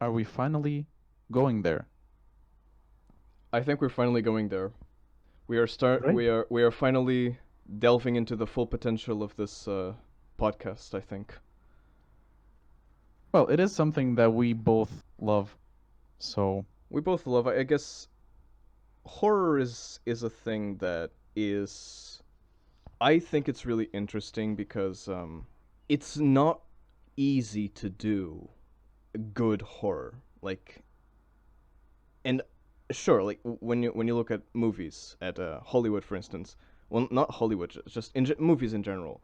are we finally going there? I think we're finally going there. Great. We are finally delving into the full potential of this podcast, I think. Well, it is something that we both love. So, We both love, I guess horror is a thing that is, I think it's really interesting because it's not easy to do good horror. Like, and sure, like when you look at movies at Hollywood, for instance, well, not Hollywood, just movies in general.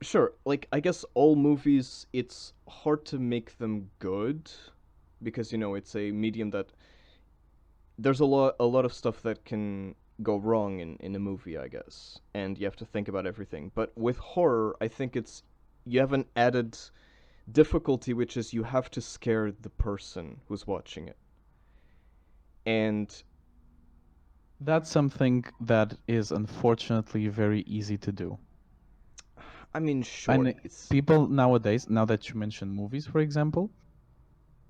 Sure, like I guess all movies, it's hard to make them good because it's a medium that there's a lot of stuff that can go wrong in a movie, I guess, and you have to think about everything. But with horror, I think it's you have an added difficulty, which is you have to scare the person who's watching it. And that's something that is unfortunately very easy to do. I mean, sure, And it's people nowadays, now that you mention movies, for example,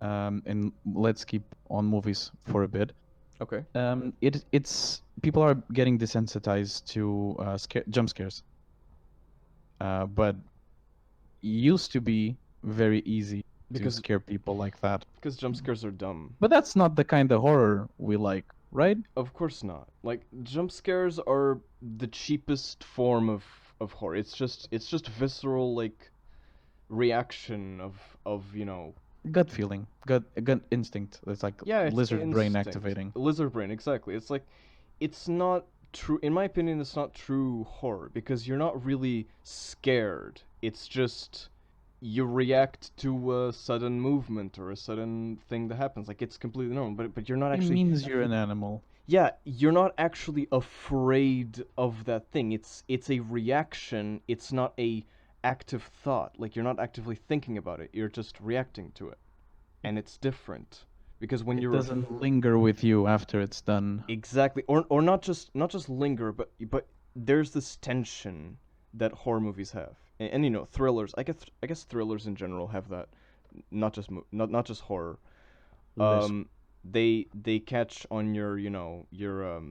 and let's keep on movies for a bit. okay. It's people are getting desensitized to jump scares. But used to be very easy to Because scare people like that. jump scares are dumb. But that's not the kind of horror we like, right? Of course not. Like jump scares are the cheapest form of horror. It's just visceral like reaction of. Gut feeling, gut instinct. It's like Yeah, it's lizard brain instinct. activating. Lizard brain, exactly. It's like it's not true in my opinion, it's not true horror because you're not really scared. It's just you react to a sudden movement or a sudden thing that happens. Like it's completely normal, but you're not It actually. means you're an animal. Yeah, you're not actually afraid of that thing. It's a reaction. It's not a active thought. Like you're not actively thinking about it. You're just reacting to it. And it's different because when It you're doesn't linger with you after it's done. exactly, or not just linger, but there's this tension that horror movies have. And thrillers. I guess thrillers in general have that, not just horror. List. They catch on your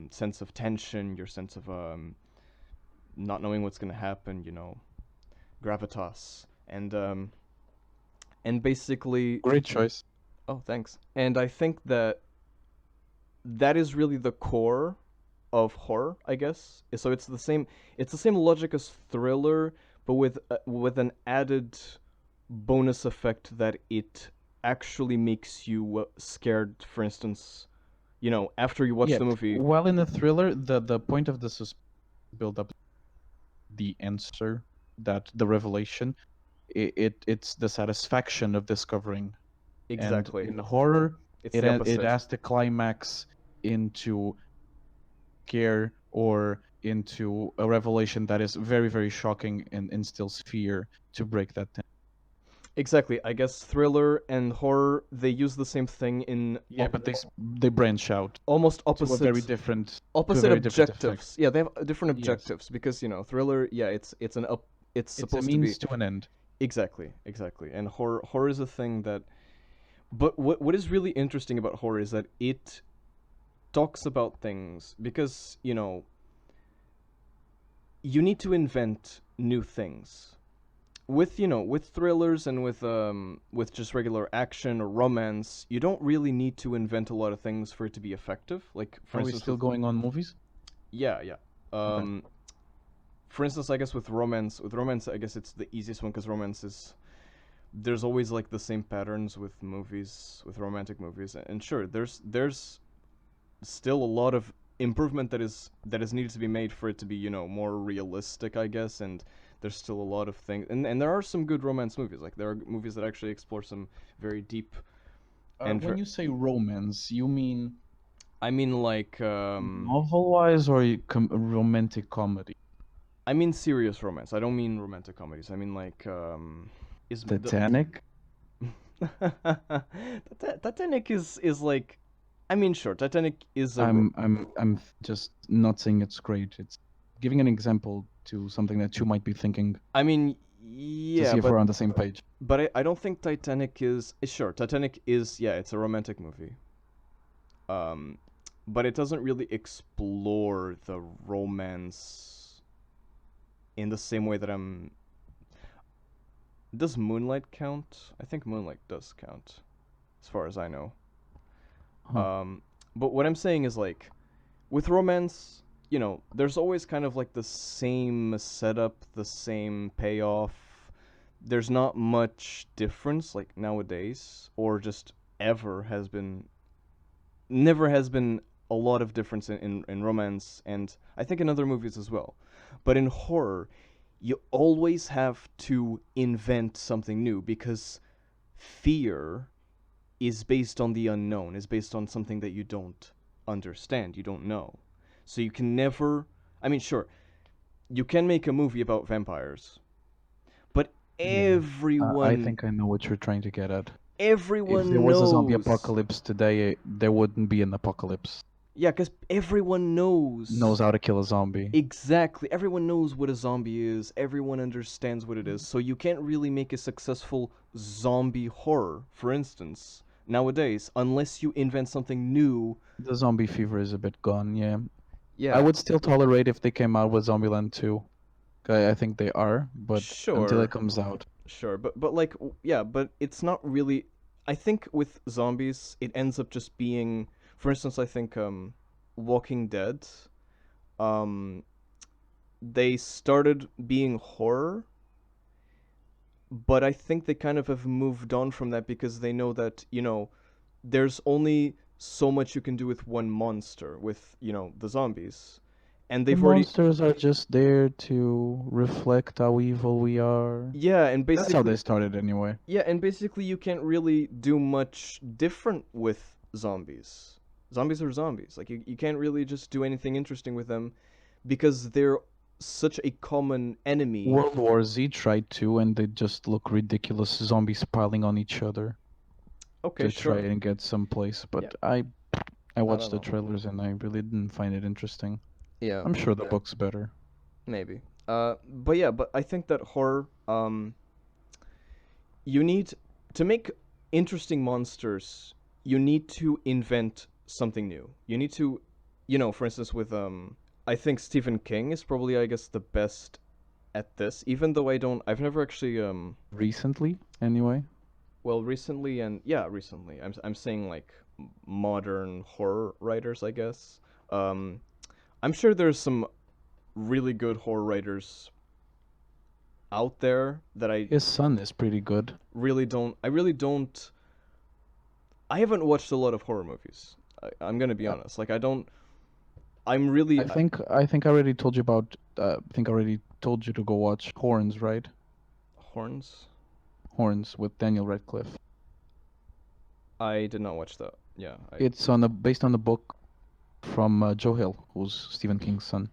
sense of tension, your sense of not knowing what's gonna happen, gravitas, and basically, Great choice. oh, thanks. And I think that is really the core of horror, I guess. So it's the same logic as thriller, but with an added bonus effect that it actually makes you scared. For instance, after you watch Yeah. the movie. While in a thriller, the point of the build up, the answer, that the revelation, it's the satisfaction of discovering. And Exactly. in horror, It's it the it opposite. has to climax into scare or into a revelation that is very, very shocking and instills fear to break that tension. Exactly. I guess thriller and horror, they use the same thing in Yeah, but they branch out almost to a very opposite different opposite effect. objectives. Yeah, they have different Yes, objectives because thriller, yeah, it's it's a supposed to be. means to an end. Exactly. And horror is a thing that, but what is really interesting about horror is that it talks about things because, you need to invent new things. With thrillers and with just regular action or romance, you don't really need to invent a lot of things for it to be effective. Like for Are we instance still with going on movies? yeah. Okay. For instance, I guess with romance, I guess it's the easiest one because romance is there's always like the same patterns with movies, with romantic movies, and sure, there's still a lot of improvement that is needed to be made for it to be more realistic, I guess, and there's still a lot of things, and there are some good romance movies. Like there are movies that actually explore some very deep and When you say romance, you mean I mean like novel-wise or romantic comedy? I mean serious romance. I don't mean romantic comedies. I mean like is the Titanic? Titanic is like, I mean, sure, Titanic is I'm just not saying it's great. It's giving an example to something that you might be thinking. I mean, to Yeah, see if we're on the same page. but I don't think Titanic is sure. Titanic is, yeah, it's a romantic movie. Um, but it doesn't really explore the romance in the same way that I'm. Does Moonlight count? I think Moonlight does count, as far as I know. Huh. Um, but what I'm saying is like, with romance, there's always kind of like the same setup, the same payoff. There's not much difference like nowadays, or just ever has been, never has been a lot of difference in romance, and I think in other movies as well. But in horror, you always have to invent something new because fear is based on the unknown, is based on something that you don't understand, you don't know. So you can never. I mean, sure, you can make a movie about vampires, but Yeah. I everyone think I know what you're trying to get at. If there everyone was a zombie knows. apocalypse today, there wouldn't be an apocalypse. Yeah, because everyone knows. Knows how to kill a zombie. Exactly. Everyone knows what a zombie is. Everyone understands what it is. So you can't really make a successful zombie horror, for instance, nowadays, unless you invent something new. The zombie fever is a bit gone, yeah. I Yeah, would still tolerate if they came out with Zombieland 2. I think they are, but until it sure. comes out. Sure, but like yeah, but it's not really. I think with zombies, it ends up just being. For instance, I think Walking Dead, um, they started being horror, but I think they kind of have moved on from that because they know that there's only so much you can do with one monster with the zombies, and The they've already. monsters are just there to reflect how evil we are. Yeah, and That's how basically. they started anyway. Yeah, and basically you can't really do much different with zombies. Zombies are zombies. Like you can't really just do anything interesting with them because they're such a common enemy. World War Z tried to, and they just look ridiculous, zombies piling on each other Okay, to try sure. and get someplace. Yeah, But I I don't watched the know. trailers and I really didn't find it interesting. Yeah, I'm sure the book's better. maybe. But yeah, but I think that horror you need to make interesting monsters, you need to invent something new. You need to, for instance with I think Stephen King is probably, I guess, the best at this, even though I've never actually Recently, anyway. well, recently, and yeah, recently. I'm saying like modern horror writers, I guess. Um I'm sure there's some really good horror writers out there that His son is pretty good. I really don't. I haven't watched a lot of horror movies. I'm gonna be Uh, honest. Like I don't. I'm really I think I already told you about. I think I already told you to go watch Horns, right? horns. Horns with Daniel Radcliffe. I did not watch that. Yeah. I. It's on a based on the book from Joe Hill, who's Stephen King's son.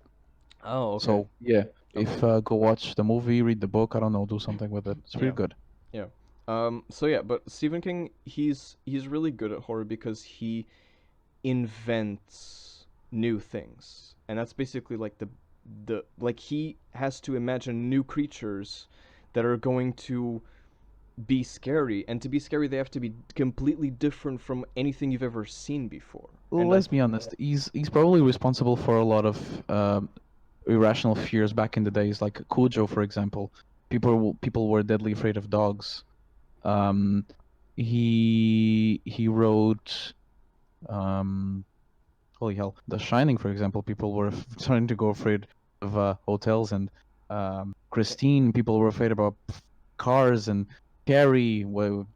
Oh, okay. So yeah, Okay. if go watch the movie, read the book. I don't know, do something with it. It's pretty Yeah. good. Yeah. So yeah, but Stephen King, he's really good at horror because he invents new things, and that's basically like the like he has to imagine new creatures that are going to be scary, and to be scary they have to be completely different from anything you've ever seen before. And Let's be honest. He's probably responsible for a lot of irrational fears back in the days, like Cujo, for example. People were deadly afraid of dogs. Um, he wrote holy hell, The Shining, for example. People were starting to go afraid of hotels, and Christine. People were afraid about cars, and Carrie,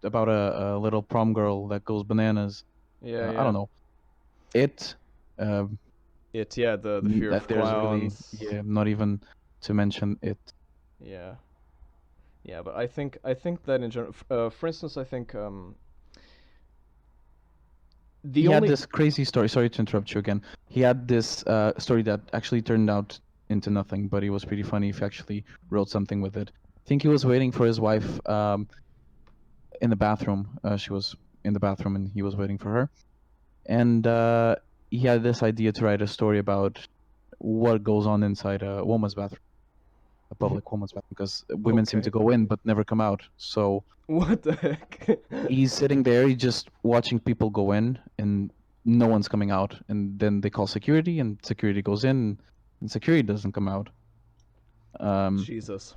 about a little prom girl that goes bananas. yeah, I yeah. don't know. It. Um, Yeah, the fear that of there's really, clowns. yeah, not even to mention it. Yeah. Yeah, but I think that in general, for instance, I think the He had only. this crazy story. Sorry to interrupt you again. He had this story that actually turned out into nothing, but it was pretty funny if he actually wrote something with it. I think he was waiting for his wife in the bathroom. She was in the bathroom and he was waiting for her. And he had this idea to write a story about what goes on inside a woman's bathroom. a public woman's bathroom, because women seem to Okay. go in but never come out. So What the heck? he's sitting there, he's just watching people go in, and no one's coming out. And then they call security, and security goes in, and security doesn't come out. Jesus.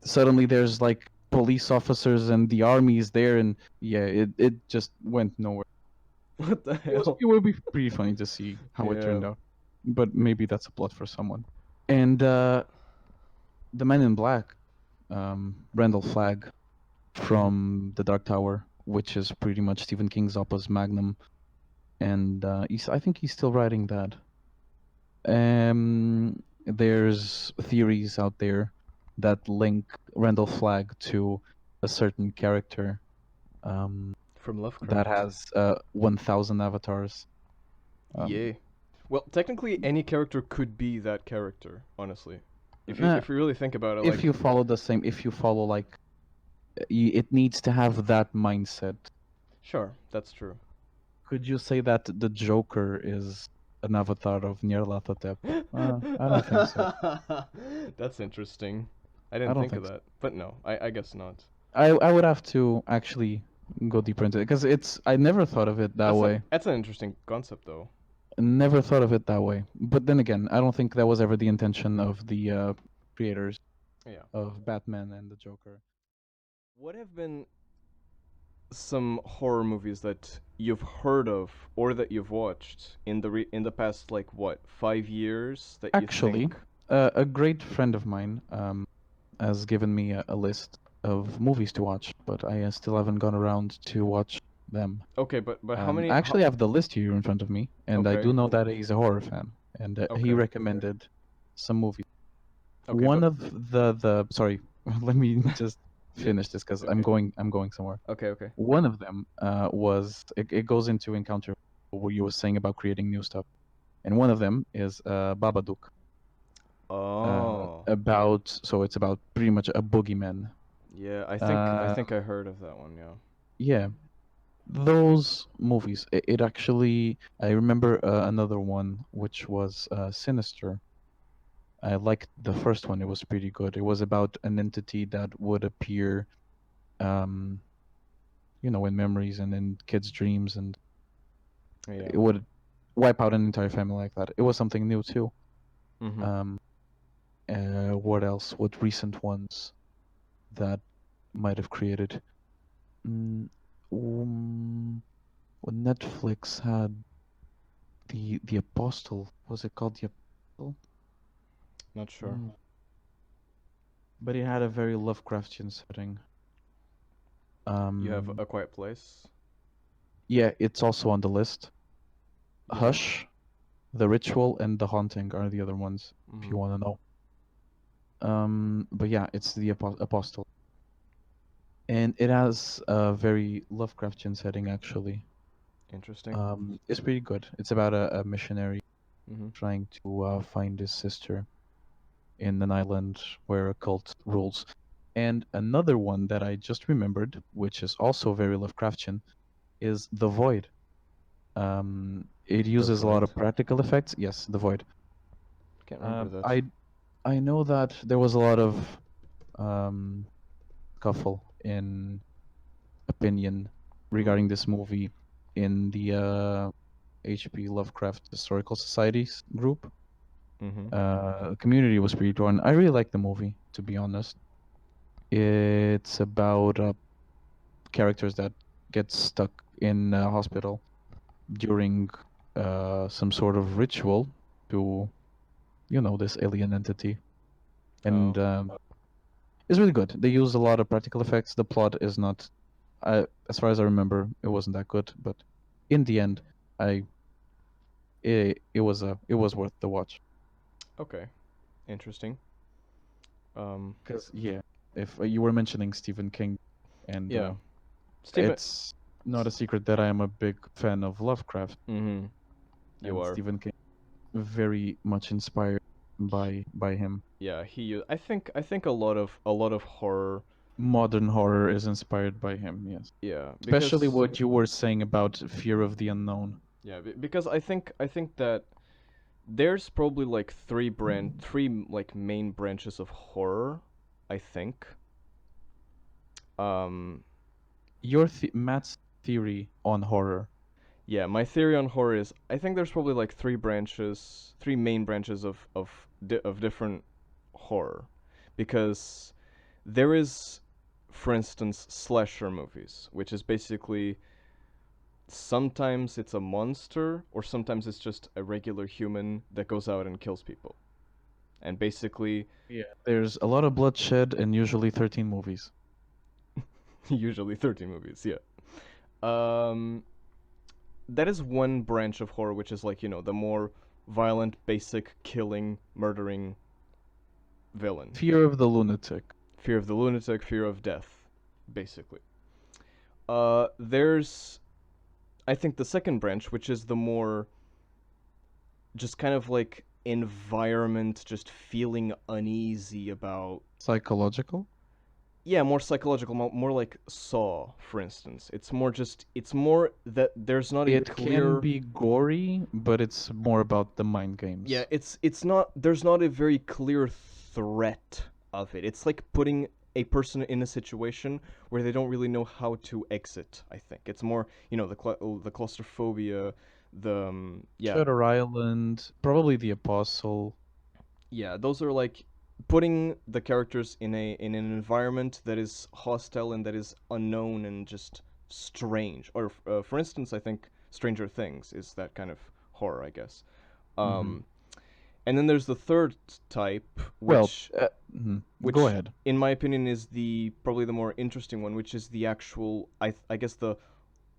Suddenly there's like police officers and the army is there, and yeah, it just went nowhere. What the hell? It would be pretty funny to see how it Yeah. turned out, but maybe that's a plot for someone. And the Man in Black, Randall Flagg from The Dark Tower, which is pretty much Stephen King's opus magnum, and I think he's still writing that. There's theories out there that link Randall Flagg to a certain character From that Lovecraft. has 1,000 avatars. Yay. Well, technically, any character could be that character. Honestly, Uh, if you really think about it, if you follow the same, if you follow like, it needs to have that mindset. sure, that's true. Could you say that the Joker is an avatar of Nyarlathotep? I don't think so. That's interesting. I I didn't don't think of think so. that, but no, I guess not. I would have to actually go deeper into it, because I never thought of it that way. That's an interesting concept, though. Never thought of it that way. But then again, I don't think that was ever the intention of the creators Yeah. of Batman and the Joker. What have been some horror movies that you've heard of or that you've watched in the past, like, what, 5 years that you Actually, think? a great friend of mine has given me a list of movies to watch, but I still haven't gone around to watch them. Okay, but how many? I actually have the list here in front of me, and I do Okay, know that he's a horror fan, and he okay, recommended some movies. okay, One but of the sorry, let me just yeah, finish this because okay, I'm going somewhere. okay, okay. One of them was it goes into encounter what you were saying about creating new stuff, and one of them is Babadook. Oh, It's about pretty much a boogeyman. yeah, I Uh, think I heard of that one. Yeah. yeah, those movies. It actually, I remember another one which was Sinister. I liked the first one. It was pretty good. It was about an entity that would appear, um, in memories and in kids' dreams, and Yeah. it would wipe out an entire family like that. It was something new too. Mhm. Um, what else? What recent ones that might have created? Mm, when Netflix had the Apostle, was it called the Apostle? Not sure. Mm. But it had a very Lovecraftian setting. You have Um, A Quiet Place. yeah, it's also on the list. Yeah. Hush, The Ritual, and The Haunting are the other ones, if you Mhm. want to know. But yeah, it's the Apostle, and it has a very Lovecraftian setting actually. Interesting. It's pretty good. It's about a missionary Mhm. trying to find his sister in an island where a cult rules. And another one that I just remembered, which is also very Lovecraftian, is The Void. It The uses a lot Void. of practical effects. Yes, The Void. Can't remember that. I know that there was a lot of um, scuffle in opinion Mhm. regarding this movie in the HP Lovecraft Historical Societies group. Mhm. Community was pretty torn. I really like the movie, to be honest. It's about characters that get stuck in a hospital during some sort of ritual to, this alien entity. And Oh. it's really good. They use a lot of practical effects. The plot is not, as far as I remember, it wasn't that good. But in the end, I it was worth the watch. Okay. Interesting. Um. Because yeah, if you were mentioning Stephen King, and Yeah. Stephen. it's not a secret that I am a big fan of Lovecraft, Mhm. You and are. Stephen King very much inspired by him. Yeah. I think a lot of horror. Modern horror is inspired by him, yes. Yeah. Especially Because what you were saying about fear of the unknown. yeah. Because I think that there's probably like three like main branches of horror, I think. Um, Matt's theory on horror. yeah, my theory on horror is I think there's probably like three main branches of different horror, because there is, for instance, slasher movies, which is basically sometimes it's a monster or sometimes it's just a regular human that goes out and kills people. And basically, Yeah. There's a lot of bloodshed and usually 13 movies. usually 30 movies, yeah. Um, that is one branch of horror, which is like, the more violent, basic, killing, murdering villain. Fear of the lunatic. Fear of the lunatic, fear of death, basically. There's, I think, the second branch, which is the more just kind of like environment, just feeling uneasy about. Psychological. Yeah, more psychological, more like Saw, for instance. It's more that there's not a It can clear. be gory, but it's more about the mind Yeah, games. it's not. There's not a very clear threat of it. It's like putting a person in a situation where they don't really know how to exit. I think it's more, the claustrophobia, yeah, Shutter Island, probably The Apostle. yeah. Those are like putting the characters in an environment that is hostile and that is unknown and just strange. Or for instance, I think Stranger Things is that kind of horror, I guess. Hmm. Um, And then there's the third type, Well, which go which ahead. in my opinion is the probably the more interesting one, which is the actual I guess the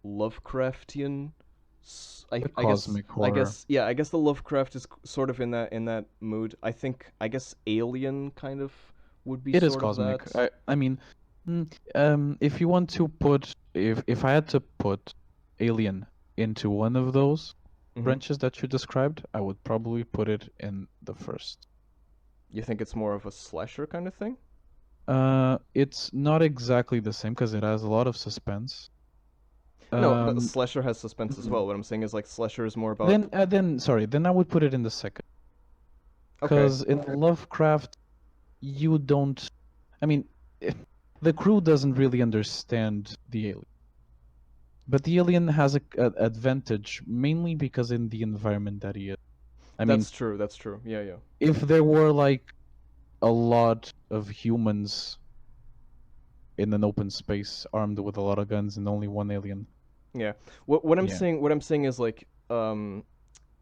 Lovecraftian. The cosmic I horror. guess yeah, I guess the Lovecraft is sort of in that mood. I guess Alien kind of would be It is sort of cosmic. that. I mean, if you want to put, if I had to put Alien into one of those Hmm. branches that you described, I would probably put it in the first. You think it's more of a slasher kind of thing? It's not exactly the same because it has a lot of suspense. No, but Um, slasher has suspense as mhm. well. What I'm saying is like slasher is more about. then I would put it in the second Okay. because in Lovecraft you don't. I mean, the crew doesn't really understand the alien, but the alien has a advantage mainly because in the environment that he is. I mean, That's true. That's true. Yeah, yeah. if there were like a lot of humans in an open space armed with a lot of guns and only one alien, Yeah. What I'm yeah, saying is like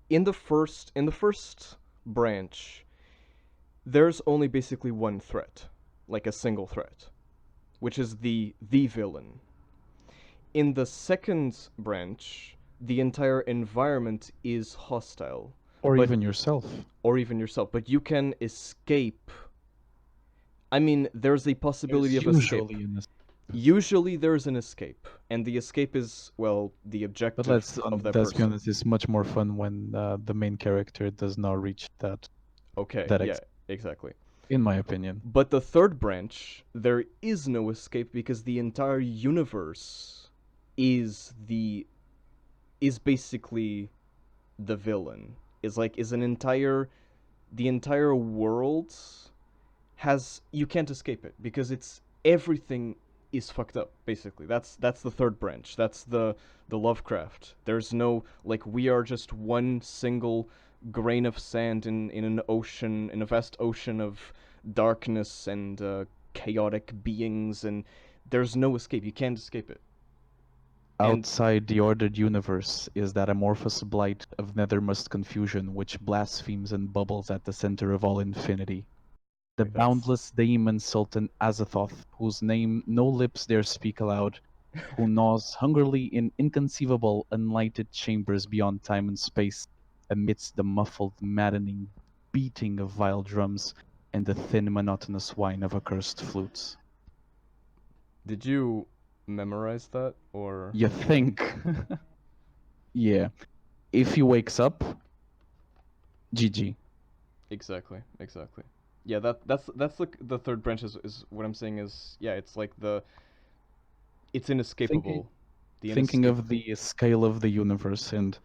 in the first branch there's only basically one threat, like a single threat, which is the villain. In the second branch, the entire environment is hostile, or but even yourself. or even yourself, but you can escape. I mean, there's a possibility There's of escape. usually in this, Usually there's an escape, and the escape is, well, the but objective of that let's be person. honest, it's much more fun when the main character does not reach Okay, that yeah, ex exactly. in my opinion. But the third branch, there is no escape because the entire universe is the is basically the villain. Is an entire the entire world has you can't escape it because it's everything is fucked up basically. That's the third branch. That's the Lovecraft. There's no like we are just one single grain of sand in an ocean, in a vast ocean of darkness and chaotic beings, and there's no escape. You can't escape it. And Outside the ordered universe is that amorphous blight of nethermost confusion which blasphemes and bubbles at the center of all infinity. The like that's boundless daemon Sultan Azathoth, whose name no lips dare speak aloud, who gnaws hungrily in inconceivable unlighted chambers beyond time and space, amidst the muffled, maddening beating of vile drums and the thin, monotonous whine of accursed flutes. did you memorize that or You think? Yeah. If he wakes up, GG. exactly. Yeah, that's the third branch is what I'm saying is yeah, it's like it's Thinking inescapable. The thinking of inescapable. the scale of the universe and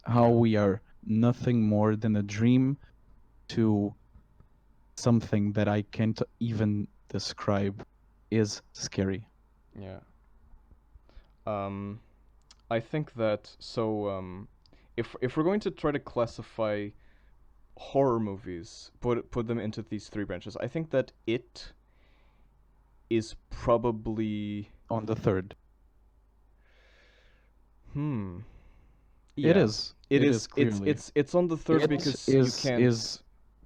how Yeah. we are nothing more than a dream to something that I can't even describe is scary. Yeah. Um, I think that so if we're going to try to classify horror movies, put them into these three branches, I think that it is probably On the third, hmm it yeah, is. it It is is clearly. it's on the third It because you can't,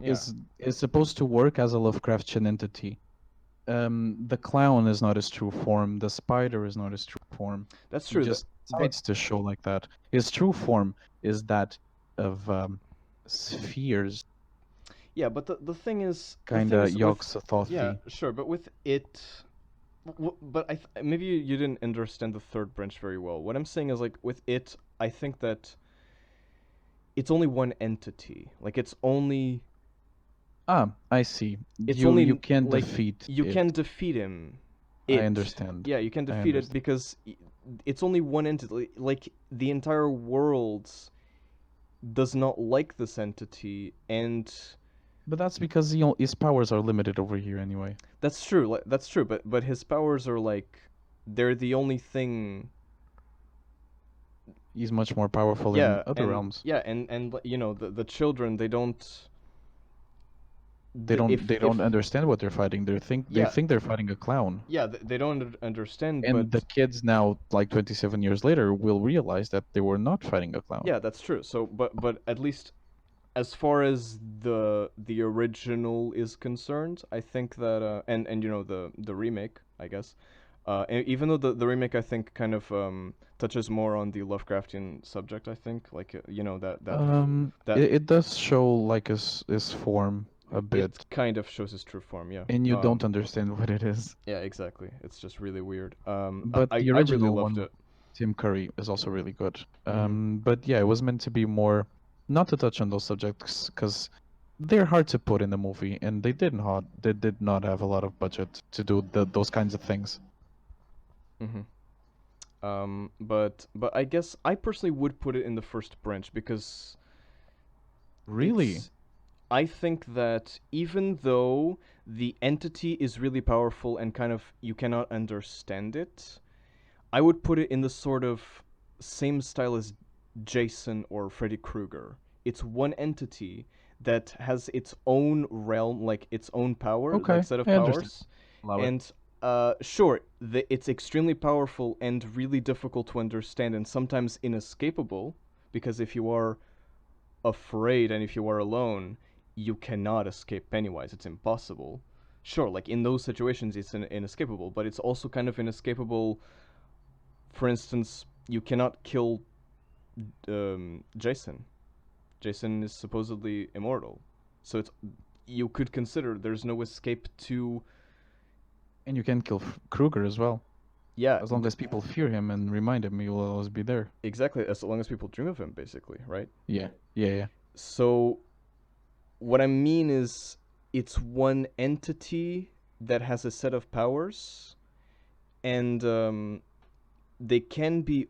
yeah. is supposed to work as a Lovecraftian entity. The clown is not his true form. The spider is not his true form. That's He true that just but decides to show like that. His true form is that of spheres, yeah, but the thing is, kind of Yogg yeah, Sothothi. sure, but with it, but maybe you didn't understand the third branch very well. What I'm saying is, like, with it, I think that it's only one entity. Like, Ah, I see. it's You only can like defeat you it. can defeat him. I It, understand. yeah, you can I defeat it understand. because it's only one entity. Like, the entire world does not like this entity, and But that's because his powers are limited over here anyway. that's true. Like, that's true. But his powers are like they're the only thing. He's much more powerful in Yeah, other and realms. you know, the children, they don't They don't if they don't understand what they're fighting. They yeah, think they're fighting a clown. yeah, they don't understand, And the but kids now, like 27 years later, will realize that they were not fighting a clown. yeah, that's true. So but at least as far as the original is concerned, I think that and you know, the remake, I guess. Even though the remake, I think, kind of touches more on the Lovecraftian subject, I think, like, you know, that it does show like his form a it bit, kind of shows his true form, yeah. and you don't understand what it is. Yeah, exactly. It's just really weird. But the I really original loved one with it. Tim Curry is also really good. Mm-hmm. But yeah, it was meant to be more, not to touch on those subjects because they're hard to put in the movie, and they did not have a lot of budget to do those kinds of things. Mm-hmm. But I guess I personally would put it in the first branch because Really? it's. I think that even though the entity is really powerful and kind of you cannot understand it, I would put it in the sort of same style as Jason or Freddy Krueger. It's one entity that has its own realm, like its own power, like Okay, set of I understand. powers, Allow it. and sure, it's extremely powerful and really difficult to understand, and sometimes inescapable. Because if you are afraid and if you are alone, you cannot escape Pennywise. It's impossible. Sure, like in those situations, it's inescapable, but it's also kind of inescapable. For instance, you cannot kill Jason. Jason is supposedly immortal, so it's you could consider there's no escape to. And you can kill Kruger as well. Yeah, As long as people fear him and remind him, he will always be there. exactly. As long as people dream of him, basically, right? Yeah, yeah, yeah. So what I mean is, it's one entity that has a set of powers, and they can be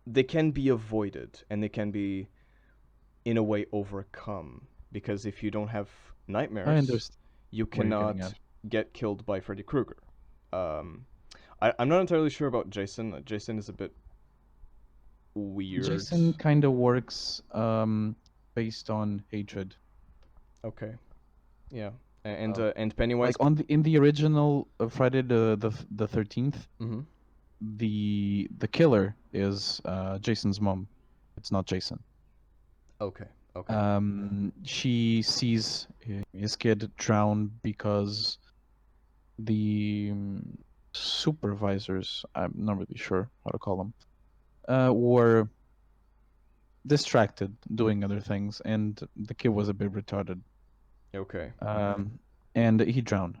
they can be avoided, and they can be in a way overcome, because if you don't have I nightmares, understand you what you're getting cannot at. get killed by Freddy Krueger. Um, I'm not entirely sure about Jason. Jason is a bit weird. Jason kind of works based on hatred. Okay, yeah, Uh, and like Pennywise. on the in the original Friday the 13th, Mm-hmm. the killer is Jason's mom. It's not Jason. Okay, okay, She sees his kid drown because the supervisors, I'm not really sure how to call them, were distracted doing other things, and the kid was a bit retarded. okay, Um, and he drowned.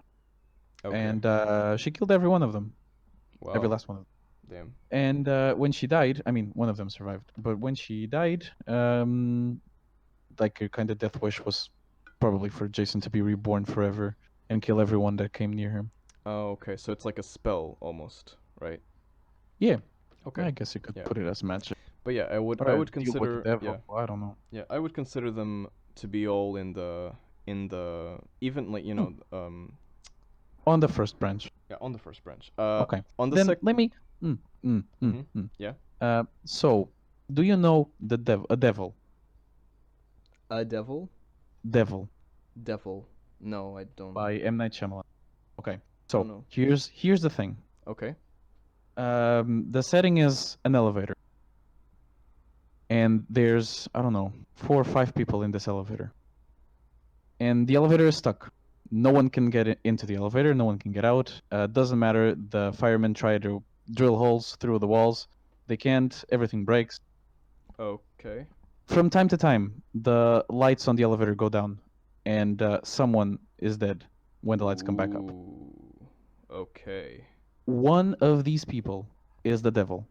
okay. And she killed every one of them, every Wow, last one of them. damn. And when she died, I mean, one of them survived, but when she died, like her kind of death wish was probably for Jason to be reborn forever and kill everyone that came near him. Oh, okay. So it's like a spell almost, right? Yeah, Okay. I guess you could Yeah. put it as magic. But yeah, I would Or deal with the consider, devil. yeah, I don't know. yeah, I would consider them to be all in the even like Hmm. On the first branch. yeah, on the first branch. Okay. On the Then sec. let me. Mm, mm, mm, Mhm. mm. Yeah. So, do you know a devil? A devil. Devil Devil. No, I don't. by M Night Shyamalan. Okay. Oh So no. here's the thing. Okay. The setting is an elevator, and there's, I don't know, 4 or 5 people in this elevator, and the elevator is stuck. No one can get into the elevator. No one can get out. Doesn't matter. The firemen try to drill holes through the walls. They can't. Everything breaks. Okay. From time to time, the lights on the elevator go down, and someone is dead when the lights come back up. Ooh. Okay. One of these people is the devil.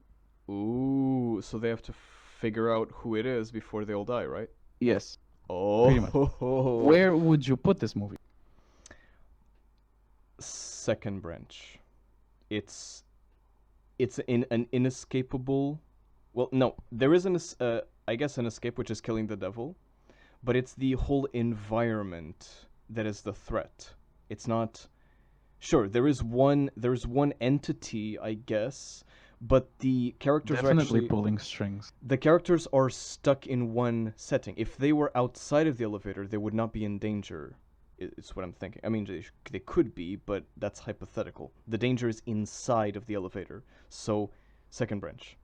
Ooh. So they have to figure out who it is before they all die, right? Yes, pretty much. Oh. Where would you put this movie? Second branch. It's it's in an inescapable. Well, no, there is I guess an escape which is killing the devil, but it's the whole environment that is the threat. It's not. Sure, there's one entity, I guess, but Definitely pulling strings. the characters are stuck in one setting. If they were outside of the elevator, they would not be in danger. It's what I'm thinking. I mean, they could be, but that's hypothetical. The danger is inside of the elevator. So, second branch,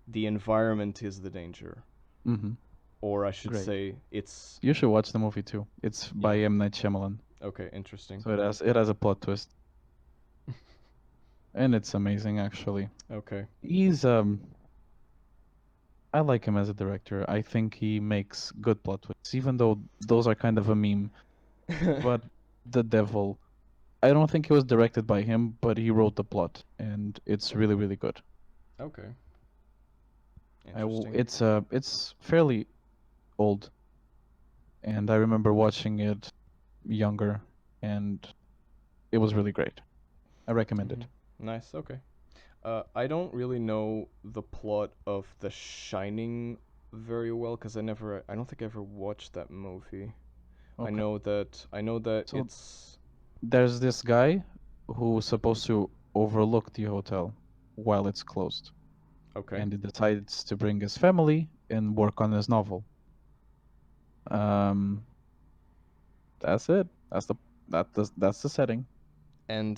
the environment is the danger, Mm-hmm. or I should Great. say, it's You should watch the movie too. It's by yeah. M Night Shyamalan, Okay, interesting. so it has a plot twist, and it's amazing actually. Okay. He's I like him as a director. I think he makes good plot twists, even though those are kind of a meme. But The Devil, I don't think it was directed by him, but he wrote the plot, and it's really, really good. Okay. Interesting. It's fairly old, and I remember watching it younger, and it was really great. I recommend it. Nice. Okay. I don't really know the plot of The Shining very well because I don't think I ever watched that movie. Okay. I know that So it's there's this guy who's supposed to overlook the hotel while it's closed, okay. and he decides to bring his family and work on his novel. Um, that's it. That's the setting. And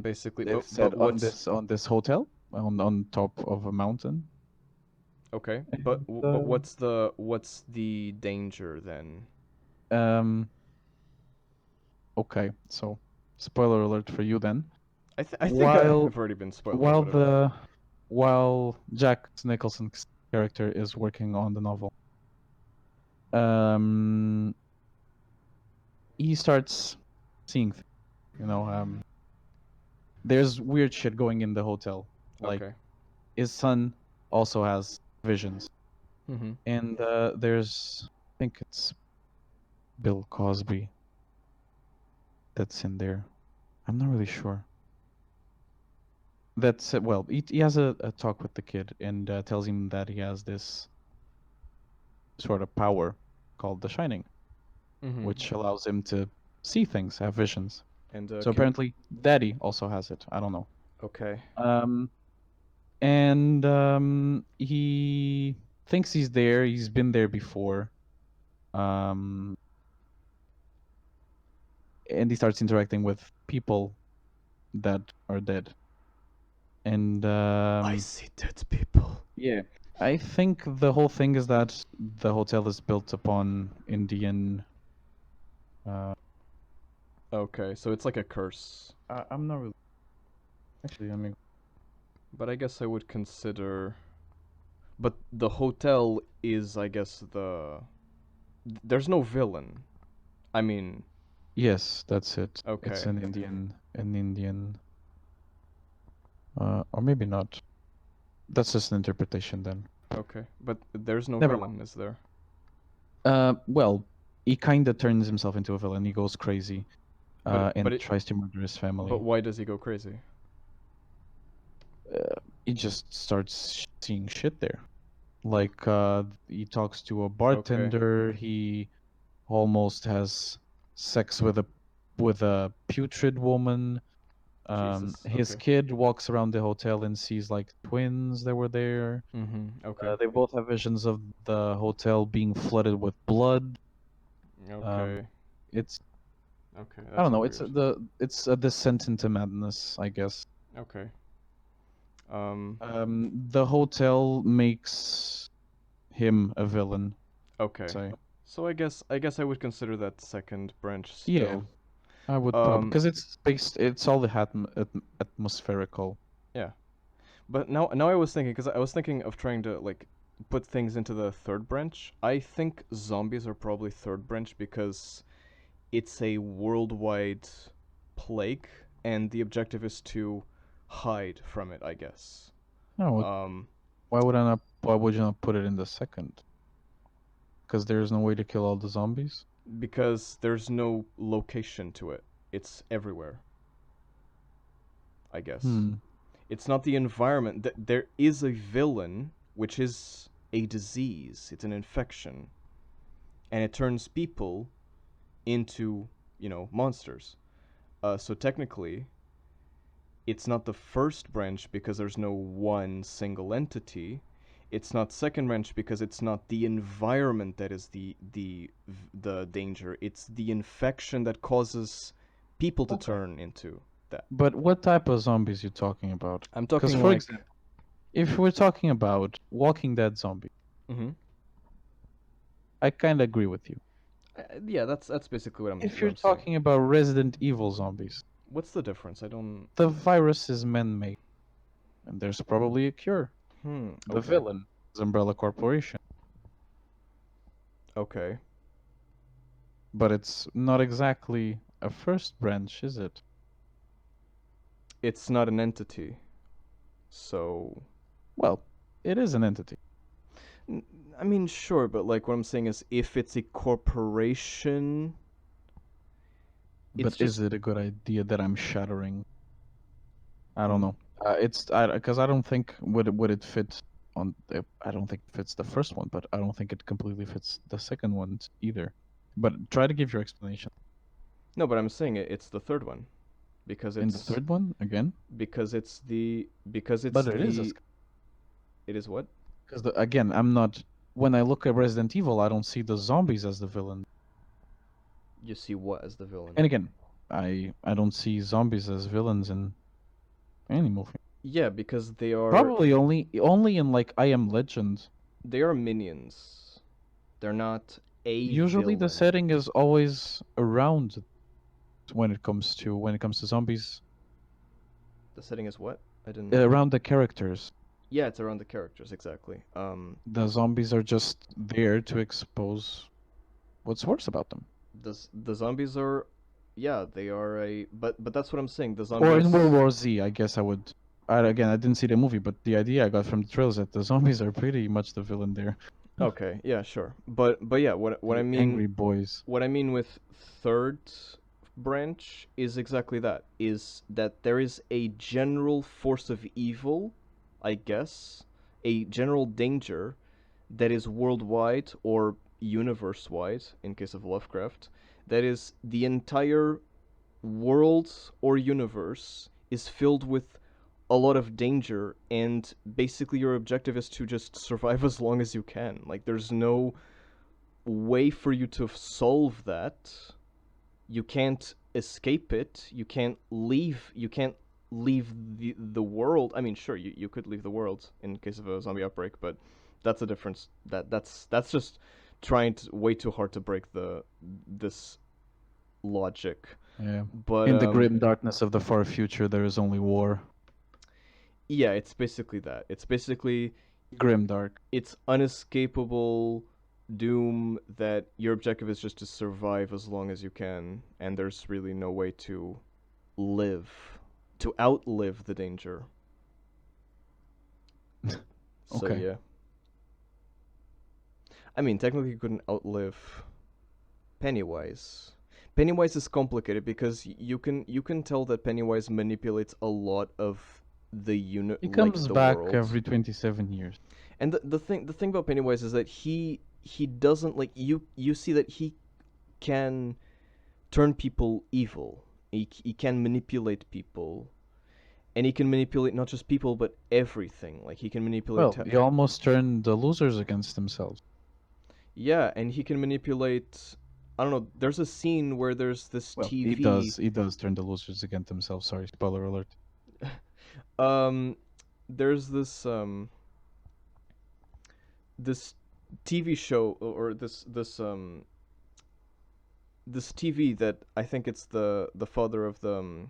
basically, They've but said what's on this hotel on top of a mountain. okay? And But what's the danger then? um okay, so spoiler alert for you then. I think While I've already been spoiled, but while whatever. the while Jack Nicholson's character is working on the novel, um he starts seeing things, you know, there's weird shit going in the hotel. Like Okay. his son also has visions. Mm-hmm. And there's, I think it's Bill Cosby that's in there. I'm not really sure. That's well, he has a talk with the kid and tells him that he has this sort of power called the Shining, Mm-hmm. which allows him to see things, have visions. And So can apparently, Daddy also has it. I don't know. okay. Um, and he thinks he's there. He's been there before. Um, and he starts interacting with people that are dead. And I see dead people. yeah, I think the whole thing is that the hotel is built upon Indian. Uh, Okay, so it's like a curse. I'm not really. Actually, I mean, But I guess I would consider. But the hotel is, I guess, the. There's no villain. I mean, yes, that's it. It's okay. An Indian, or maybe not. That's just an interpretation then. Okay. But there's no Never mind. villain, is there? Well, he kind of turns himself into a villain. He goes crazy, But but and it tries to murder his but family. why does he go crazy? He just starts seeing shit there. Like he talks to a Okay. bartender. He almost has sex with a putrid woman. Jesus. His Okay. kid walks around the hotel and sees like twins that were there. Okay. They both have visions of the hotel being flooded with blood. Um, Okay. it's Okay. I That's don't so know. weird. It's a descent into madness, I guess. Okay. Um. The hotel makes him a villain. Okay. Say, So I guess I would consider that second branch yeah, still. I would probably Um. because it's based. It's all the atmospherical. Yeah. But now I was thinking, because I was thinking of trying to like put things into the third branch. I think zombies are probably third branch because it's a worldwide plague, and the objective is to hide from it, I guess. No, Um, why would I not? Why would you not put it in the second? Because there's no way to kill all the zombies. because there's no location to it. It's everywhere, I guess. Hmm. It's not the environment. There is a villain, which is a disease. It's an infection, and it turns people into, monsters. So technically, it's not the first branch because there's no one single entity. It's not second branch because it's not the environment that is the danger. It's the infection that causes people to Okay. turn into that. But what type of zombies you talking about? I'm Because talking for like, example, if we're talking about Walking Dead zombies, mm-hmm. I kind of agree with you. Yeah, that's basically what I'm If what you're I'm saying. talking about Resident Evil zombies, What's the difference? I don't. the virus is man-made, and there's probably a cure. The Okay. villain is Umbrella Corporation, Okay. but it's not exactly a first branch, is it? It's not an entity, so Well, it is an entity, I mean, sure, but like what I'm saying is, if it's a corporation, but it's is just it a good idea that I'm shattering? I don't mm, know. It's because I don't think would it fit on the, I don't think it fits the first one, but I don't think it completely fits the second one either. But try to give your explanation. no, but I'm saying it's the third one because In the it's third one again, because it's the because it's but it is the it is what because again, I'm not. When I look at Resident Evil, I don't see the zombies as the villain. you see what as the villain. And again, I don't see zombies as villains in any movie. Yeah, because they are Probably only in like I Am Legend. they are minions. They're not a Usually the villain. setting is always around when it comes to zombies, The setting is what? I didn't. around the characters. Yeah, it's around the characters exactly. The zombies are just there to expose what's worse about them. The zombies are, yeah, they are a but that's what I'm saying. The Or in World zombies. War Z, I guess I would. Again, I didn't see the movie, but the idea I got from the trailers that the zombies are pretty much the villain there. Okay, yeah, sure. But yeah, what I The mean angry boys. what I mean with third branch is exactly that. Is that there is a general force of evil, I guess, a general danger that is worldwide or universe wide in case of Lovecraft. That is the entire world or universe is filled with a lot of danger, and basically your objective is to just survive as long as you can. Like there's no way for you to solve that. You can't escape it. You can't leave the world. I mean, sure, you could leave the world in case of a zombie outbreak, but that's a difference. That's just trying way too hard to break the this logic. Yeah. But In the grim darkness of the far future, there is only war. yeah, it's basically that. It's basically Grim dark. it's unescapable doom that your objective is just to survive as long as you can, and there's really no way to live, to outlive the danger. So Okay. yeah. I mean, technically you couldn't outlive Pennywise. Pennywise is complicated because you can tell that Pennywise manipulates a lot of the unit He like comes the back world. every 27 years. And the thing about Pennywise is that he doesn't like you see that he can turn people evil. He can manipulate people, and he can manipulate not just people but everything. Like he can manipulate. Well, he almost turned the losers against themselves. Yeah, and he can manipulate. I don't know. There's a scene where there's this Well, he TV. does. He does turn the losers against themselves. Sorry, spoiler alert. um, there's this TV show or this TV that I think it's the father of the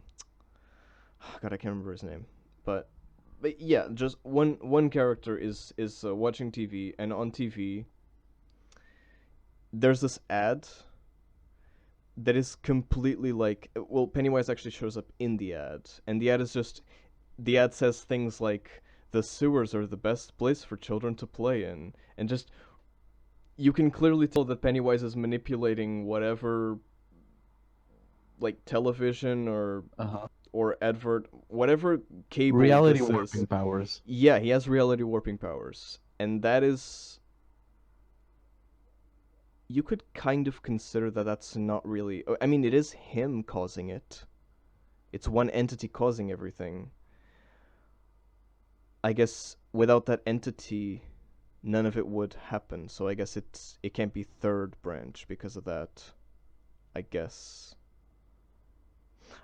God, I can't remember his name, but yeah, just one character is watching TV, and on TV there's this ad that is completely like, well, Pennywise actually shows up in the ad, and the ad says things like the sewers are the best place for children to play in, and just you can clearly tell that Pennywise is manipulating whatever, like television Uh-huh. or advert, whatever cable Reality this is. warping powers. Yeah, he has reality warping powers, and that is, you could kind of consider that that's not really. I mean, it is him causing it. It's one entity causing everything. I guess without that entity, none of it would happen. So I guess it can't be third branch because of that. I guess.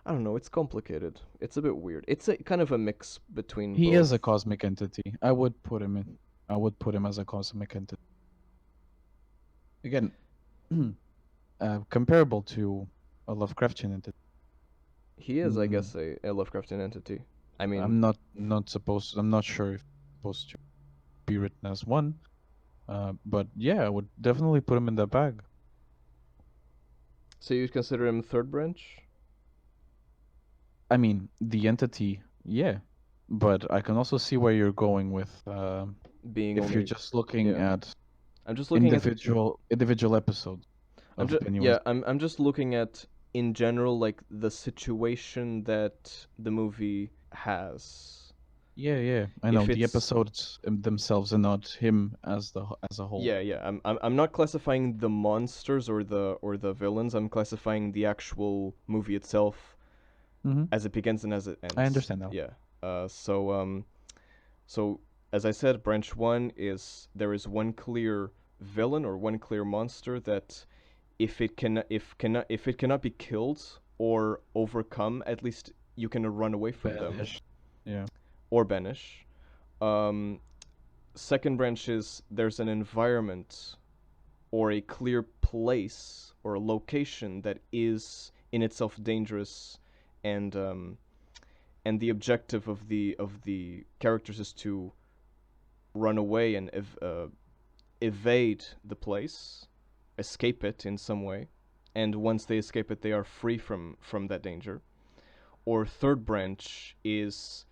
I don't know. It's complicated. It's a bit weird. It's a kind of a mix between He is a both. cosmic entity. I would put him in. I would put him as a cosmic entity. Again, comparable to a Lovecraftian entity. He is, I Mm, guess, a Lovecraftian entity. I mean, I'm not supposed. I'm not sure if it's supposed to be written as one. But yeah, I would definitely put him in that bag. so you'd consider him third branch? I mean, the entity, yeah. But I can also see where you're going with Being if you're only, just looking yeah. at I'm just looking at individual episodes I'm of just Pennywise. yeah, I'm just looking at in general like the situation that the movie has. Yeah, yeah, I know If the it's episodes themselves and not him as as a whole. Yeah, I'm not classifying the monsters or the villains. I'm classifying the actual movie itself Hmm. as it begins and as it I ends. understand now. Yeah. So as I said, branch 1 is there is one clear villain or one clear monster that if it cannot be killed or overcome, at least you can run away from them Banish. Yeah. or banish. Um, Second branch is there's an environment or a clear place or a location that is in itself dangerous, and and the objective of the characters is to run away and evade the place, escape it in some way, and once they escape it, they are free from that danger. Or third branch is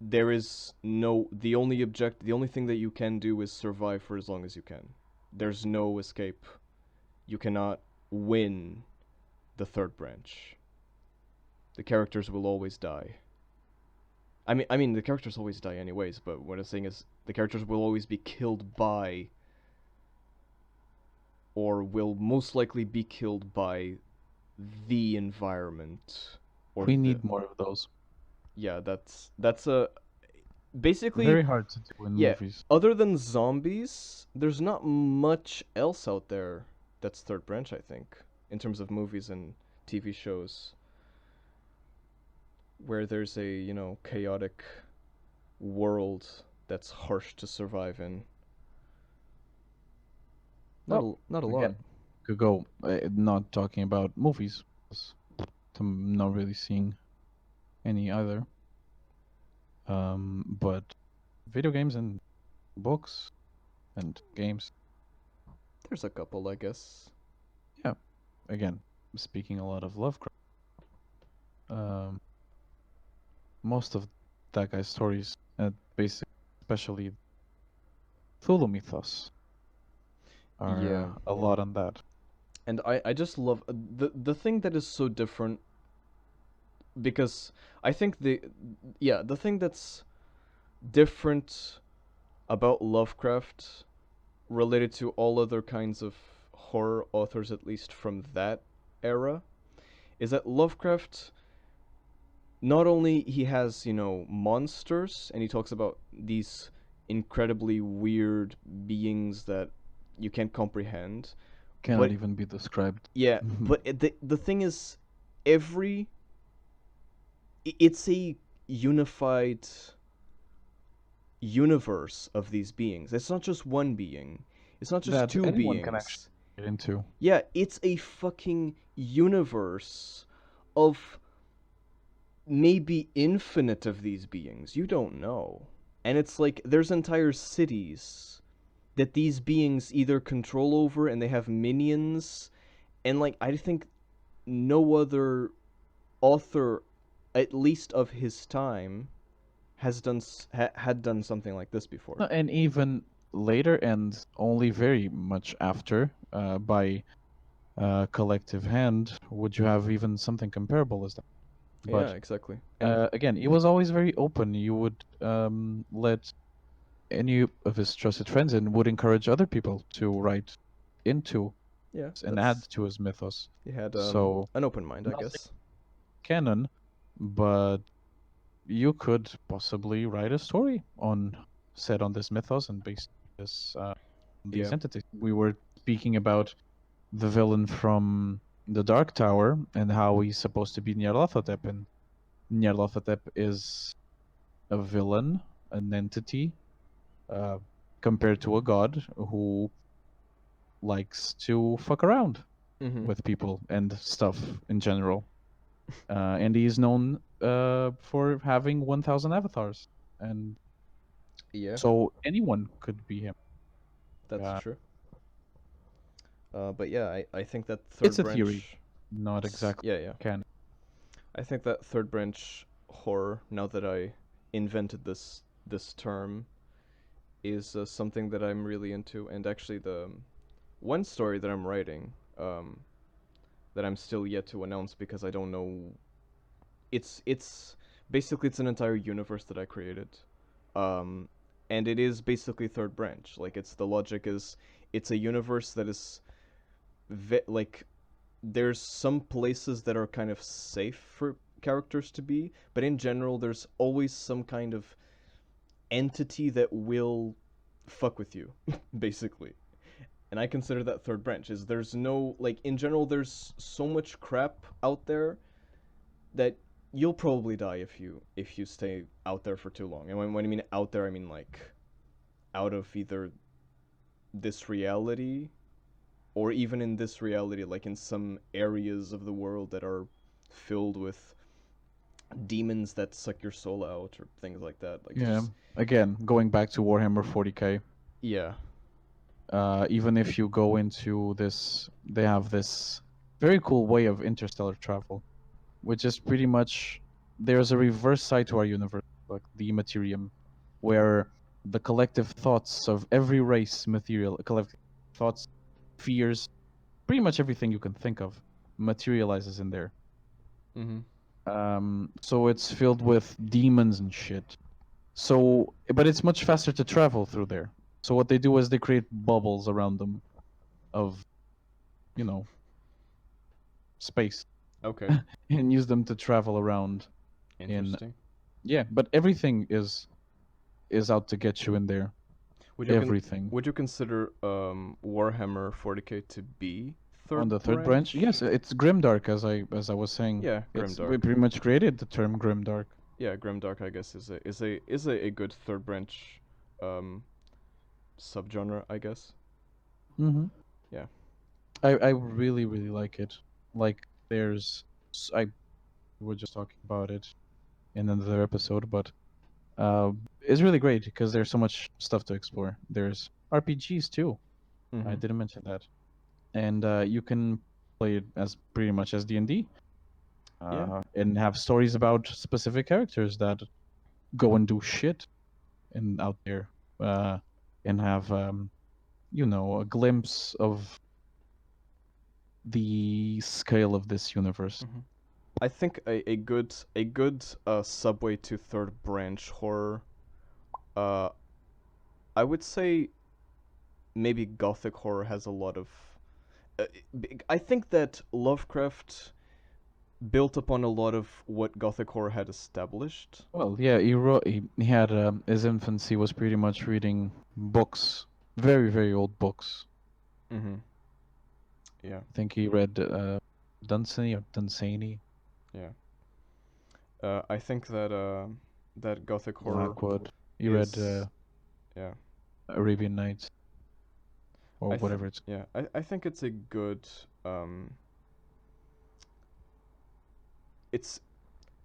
there is no the only thing that you can do is survive for as long as you can. There's no escape. You cannot win the third branch. The characters will always die. I mean the characters always die anyways, but what I'm saying is the characters will always be killed by, or will most likely be killed by, the environment or We the need more of those. yeah, that's a basically Very hard to do in yeah, movies. other than zombies, there's not much else out there that's third branch, I think, in terms of movies and TV shows where there's a, chaotic world that's harsh to survive in. Well, Not a lot. again, could go not talking about movies, 'cause I'm not really seeing any either. But video games and books and games. There's a couple, I guess. Yeah, again, speaking a lot of Lovecraft. Um, most of that guy's stories, basic, especially Cthulhu mythos, are Yeah. a lot on that. And I just love the thing that is so different, because I think the thing that's different about Lovecraft related to all other kinds of horror authors, at least from that era, is that Lovecraft not only he has, monsters, and he talks about these incredibly weird beings that you can't comprehend, Cannot but even be described. yeah, but the thing is, every it's a unified universe of these beings. It's not just one being. It's not just That two anyone can actually beings. get into. Yeah, it's a fucking universe of maybe infinite of these beings. You don't know. And it's like there's entire cities that these beings either control over and they have minions. And like I think no other author, at least of his time, had done something like this before. No, and even later, and only very much after, by collective hand, would you have even something comparable as that. Yeah, But exactly. And again, he was always very open. You would let any of his trusted friends and would encourage other people to write into yeah, and add that's to his mythos. he had So an open mind, I nothing guess. canon, but you could possibly write a story on set on this mythos and based on this these Yeah. entities. We were speaking about the villain from the Dark Tower and how he's supposed to be Nyarlathotep, and Nyarlathotep is a villain, an entity, uh, compared to a god who likes to fuck around Mhm. with people and stuff in general. And he is known for having 1,000 avatars, and Yeah, so anyone could be him. that's Uh, true. But yeah, I think that it's third a theory, branch. not exactly Yeah, yeah. canon. I think that third branch horror. Now that I invented this term, is something that I'm really into. And actually, the one story that I'm writing, that I'm still yet to announce because I don't know. It's basically it's an entire universe that I created, um, and it is basically third branch. Like it's the logic is it's a universe that is like there's some places that are kind of safe for characters to be, but in general, there's always some kind of entity that will fuck with you, basically. And I consider that third branch is there's no like in general there's so much crap out there that you'll probably die if you stay out there for too long. And when I mean out there, I mean like out of either this reality or even in this reality, like in some areas of the world that are filled with demons that suck your soul out or things like that. Like Yeah. just Again, going back to Warhammer 40K, yeah. even if you go into this, they have this very cool way of interstellar travel, which is pretty much there's a reverse side to our universe, like the Materium, where the collective thoughts of every race material, collective thoughts, fears, pretty much everything you can think of materializes in there. Mhm. So it's filled with demons and shit. So, but it's much faster to travel through there. So what they do is they create bubbles around them of, you know, space Okay. and use them to travel around in. Interesting. Yeah, but everything is out to get you in there. Would you con- Everything. would you consider Warhammer 40K to be On third the third branch, yes, branch? it's grimdark, as I was saying. Yeah, It's we Grimdark. pretty much created the term grimdark. Yeah, Grimdark I guess is a good third branch um subgenre, I guess. Mm-hmm. Yeah. I really really like it. Like there's I were just talking about it in another episode, but it's really great because there's so much stuff to explore. There's RPGs too. I Mhm. didn't mention that, and you can play it as pretty much as D&D, Yeah. and have stories about specific characters that go and do shit and out there, uh, and have a glimpse of the scale of this universe. Mhm. I think a good subway to third branch horror uh I would say maybe gothic horror has a lot of. Uh, I think that Lovecraft built upon a lot of what gothic horror had established. Well, yeah, he had his infancy was pretty much reading books, very, very old books. Mm-hmm. Yeah, I think he read Dunsany or Dunsany, yeah. I think that that gothic horror Blackwood. He read is yeah. Arabian Nights or I th whatever it's. yeah. I think it's a good um. It's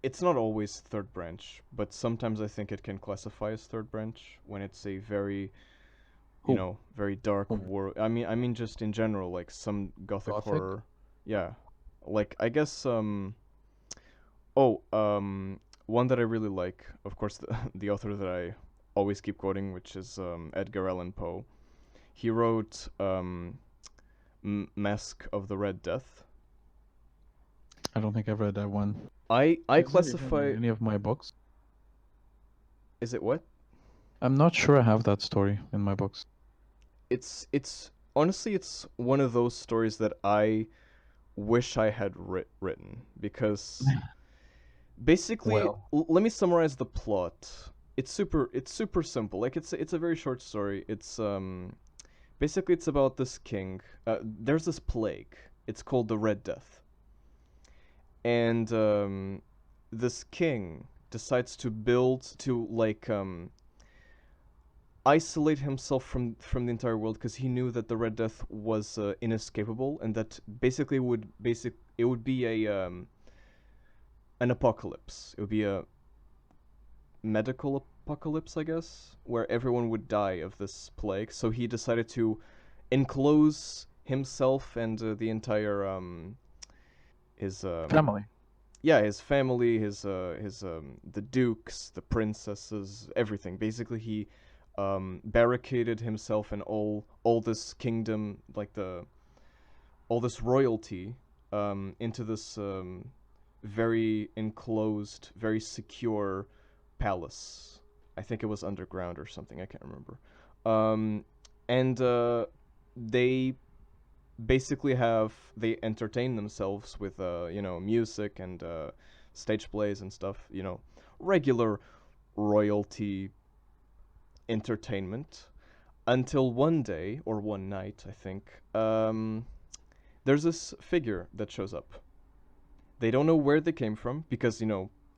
it's not always third branch, but sometimes I think it can classify as third branch when it's a very, Who? very dark Whom? world. I mean just in general, like some gothic Gothic? horror. Yeah. Like I guess oh, one that I really like, of course, the author that I always keep quoting, which is Edgar Allan Poe. He wrote Mask of the Red Death. I don't think I've read that one. I Is it even in classify. any of my books? Is it what? I'm not sure I have that story in my books. It's honestly it's one of those stories that I wish I had written because basically Well, let me summarize the plot. It's super simple. Like it's a very short story. It's basically it's about this king. There's this plague. It's called the Red Death. And this king decides to build to like isolate himself from the entire world because he knew that the Red Death was inescapable and that basically it would be a an apocalypse. It would be a medical apocalypse, I guess, where everyone would die of this plague. So he decided to enclose himself and the entire his family. yeah, his family, his the dukes, the princesses, everything. Basically, he barricaded himself and all this kingdom, like the all this royalty, into this very enclosed, very secure palace. I think it was underground or something. I can't remember. Um, and they basically they entertain themselves with music and stage plays and stuff. Regular royalty entertainment until one day or one night, I think. There's this figure that shows up. They don't know where they came from because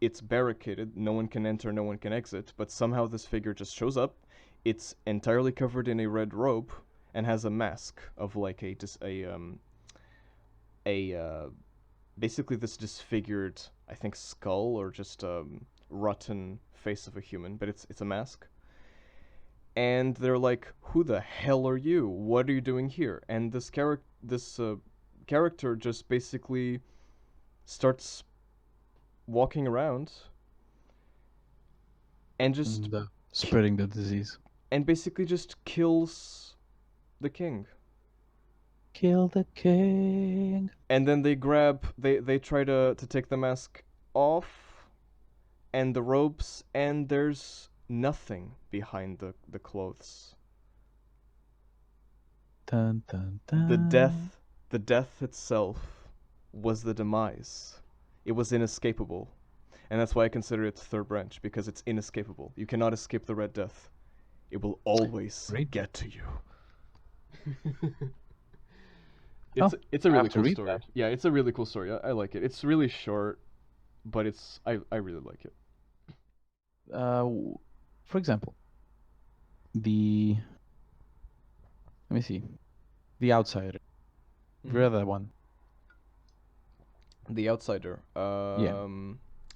it's barricaded. No one can enter, no one can exit. But somehow this figure just shows up. It's entirely covered in a red robe and has a mask of like a basically this disfigured, I think, skull or just rotten face of a human, but it's a mask. And they're like, "Who the hell are you? What are you doing here?" And this character just basically starts walking around and just And ki- spreading the disease. and basically just kills the king. Kill the king. And then they try to take the mask off and the ropes, and there's nothing behind the clothes. Dun dun The dun. death the death itself was the demise. It was inescapable. And that's why I consider it third branch, because it's inescapable. You cannot escape the Red Death. It will always Great. get to you. Oh, It's a I have really to cool read story. that. Yeah, it's a really cool story. I like it. It's really short, but I really like it. For example, the let me see, The Outsider. Have you Hmm. read that one? The Outsider. Yeah.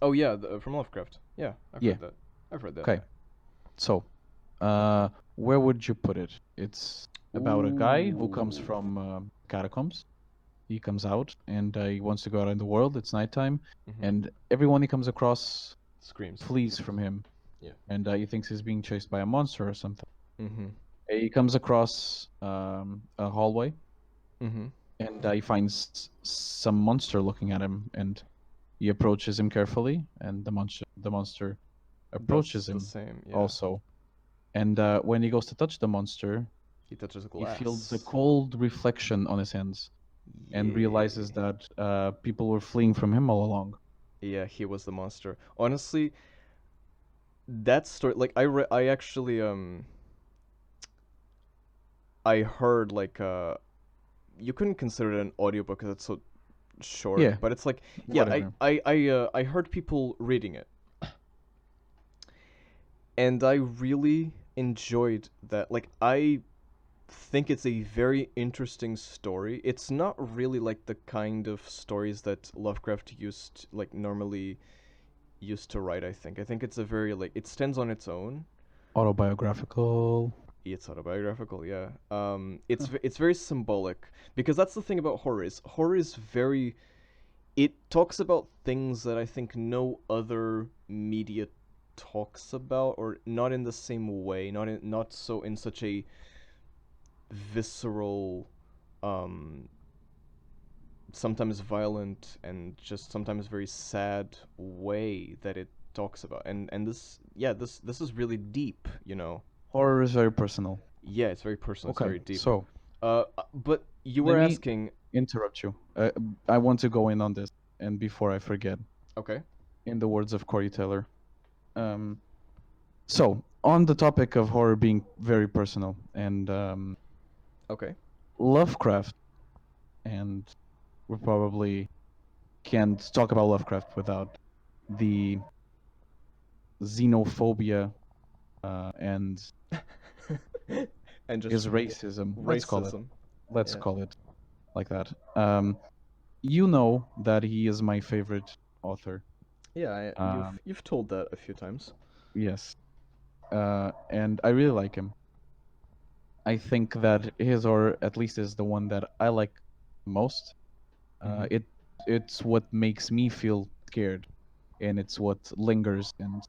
Oh yeah, from Lovecraft. Yeah, I've Yeah. read that. I've read that. Okay. So, where would you put it? It's about a guy who comes Ooh. from catacombs. He comes out and he wants to go out in the world. It's nighttime, Hmm. and everyone he comes across Screams. flees from him, Yeah. and he thinks he's being chased by a monster or something. Mm-hmm. He comes across a hallway, Mm-hmm. and he finds some monster looking at him, and he approaches him carefully, and the monster Does approaches the him same. Yeah. also. And when he goes to touch the monster, He touches he feels a glass. cold reflection on his hands and Yeah. realizes that people were fleeing from him all along. Yeah, he was the monster. Honestly, that story, like I actually I heard like you couldn't consider it an audiobook because it's so short, Yeah, but it's like yeah, whatever. I heard people reading it, and I really enjoyed that. Like I think it's a very interesting story. It's not really like the kind of stories that Lovecraft used like normally used to write, I think it's a very like it stands on its own. Autobiographical. It's autobiographical, yeah. It's very symbolic because that's the thing about horror is very, it talks about things that I think no other media talks about, or not in the same way, not so in such a visceral, um sometimes violent and just sometimes very sad way that it talks about. And this, yeah, this is really deep, you know. Horror is very personal. Yeah, it's very personal, it's Okay, very deep. so But you let were me asking. interrupt you. I want to go in on this, and before I forget, Okay. in the words of Corey Taylor. Um, so, on the topic of horror being very personal, and Okay. Lovecraft, and we probably can't talk about Lovecraft without the xenophobia and And just his racism. Let's call it. racism. Let's Yeah. call it like that. You know that he is my favorite author. Yeah, Um, you've told that a few times. yes, and I really like him. I think that his, or at least is the one that I like most. Mm-hmm. It's what makes me feel scared, and it's what lingers, and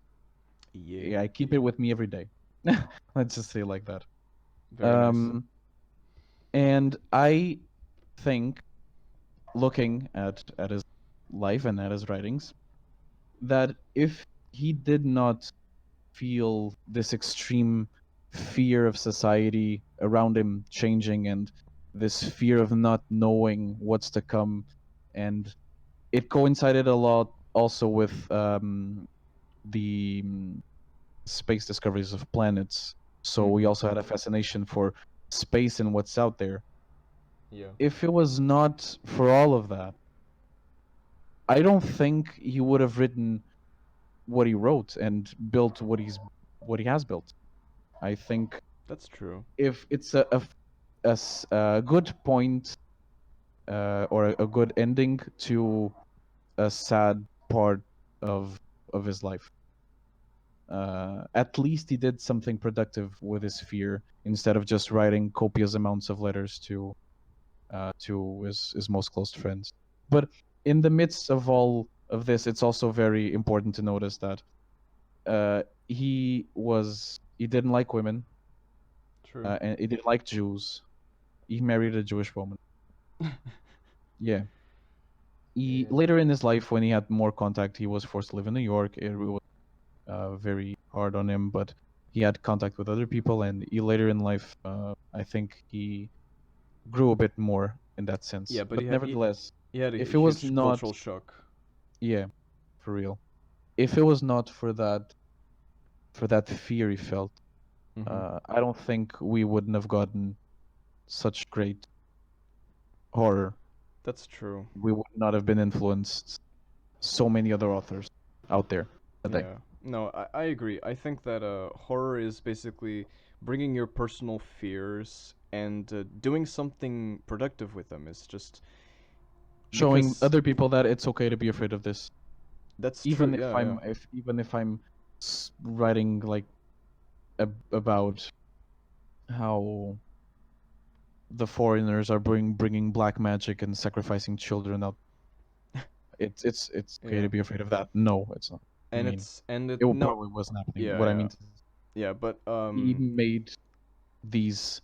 Yeah. yeah, I keep it with me every day. Let's just say it like that. Very nice. Um, and I think, looking at his life and at his writings, that if he did not feel this extreme fear of society around him changing, and this fear of not knowing what's to come, and it coincided a lot also with the space discoveries of planets. So we Mm-hmm. also had a fascination for space and what's out there. Yeah. If it was not for all of that, I don't think he would have written what he wrote and built what he has built. I think That's true. if it's a good point or a good ending to a sad part of his life. At least he did something productive with his fear instead of just writing copious amounts of letters to his most close friends. But in the midst of all of this, it's also very important to notice that he didn't like women, True. and he didn't like Jews. He married a Jewish woman. Yeah. He Yeah. later in his life, when he had more contact, he was forced to live in New York. It was very hard on him, but he had contact with other people, and he later in life, I think he grew a bit more in that sense. Yeah, but But nevertheless, he had a if it was huge not, cultural shock. yeah, for real, if it was not for that fear he felt, Mm-hmm. I don't think we wouldn't have gotten such great horror. That's true. We would not have been influenced so many other authors out there today. Yeah. No, I agree. I think that horror is basically bringing your personal fears and doing something productive with them. It's just Showing because other people that it's okay to be afraid of this, that's true. Yeah, yeah. even if I'm writing like about how the foreigners are bringing black magic and sacrificing children out. It's okay Yeah. to be afraid of that. No, it's not. I And mean, it's and it it no. probably wasn't happening. Yeah, What I yeah. mean, Yeah, but he made these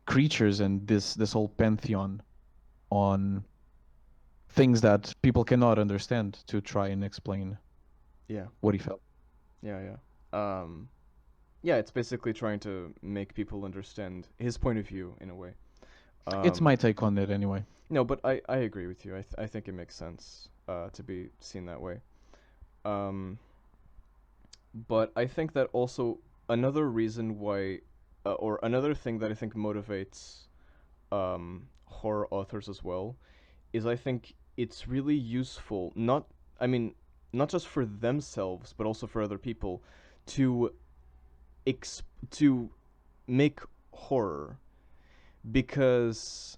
creatures and this whole pantheon on things that people cannot understand to try and explain yeah. what he felt. Yeah, yeah. Yeah, it's basically trying to make people understand his point of view in a way. It's Um, my take on it anyway. no, but I agree with you. I think it makes sense to be seen that way. Um, but I think that also another reason why, or another thing that I think motivates horror authors as well, is I think it's really useful. I mean, not just for themselves, but also for other people, to ex- to make horror, because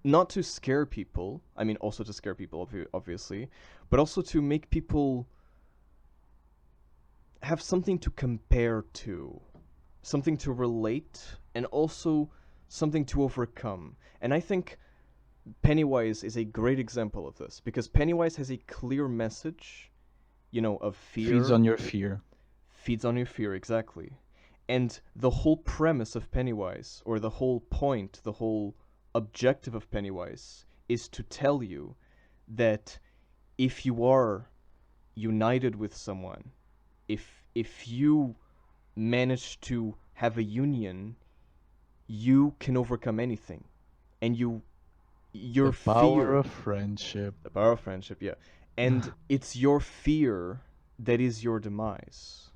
not to scare people. I mean, also to scare people, obviously, but also to make people have something to compare to, something to relate, and also something to overcome. And I think Pennywise is a great example of this, because Pennywise has a clear message, of Feeds fear, on your fear. feeds on your fear, exactly. And the whole premise of Pennywise, or the whole point, the whole objective of Pennywise, is to tell you that if you are united with someone, if you manage to have a union, you can overcome anything. And your The power fear, of friendship. the power of friendship, yeah. And it's your fear that is your demise.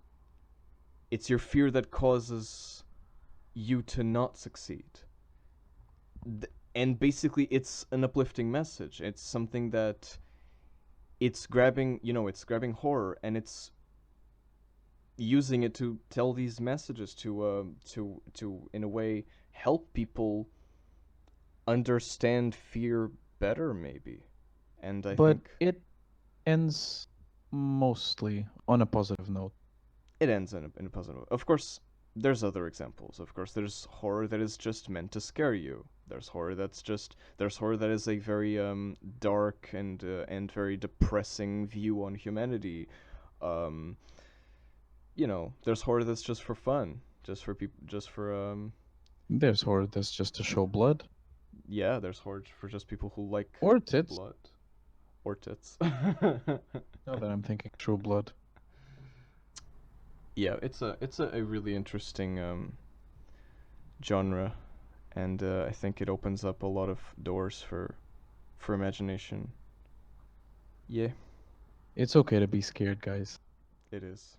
It's your fear that causes you to not succeed. And basically, it's an uplifting message. It's something that it's grabbing horror, and it's using it to tell these messages, to in a way help people understand fear better, maybe. And I But think it ends mostly on a positive note. it ends in a positive. Of course, there's other examples. Of course, there's horror that is just meant to scare you. There's horror that is a very dark and very depressing view on humanity. Um, there's horror that's just for fun, just for people, just for There's horror that's just to show blood yeah. There's horror for just people who like or tits. blood or tits. Now that I'm thinking true blood. Yeah, it's a really interesting genre, and I think it opens up a lot of doors for imagination. Yeah, It's okay to be scared, guys. it is.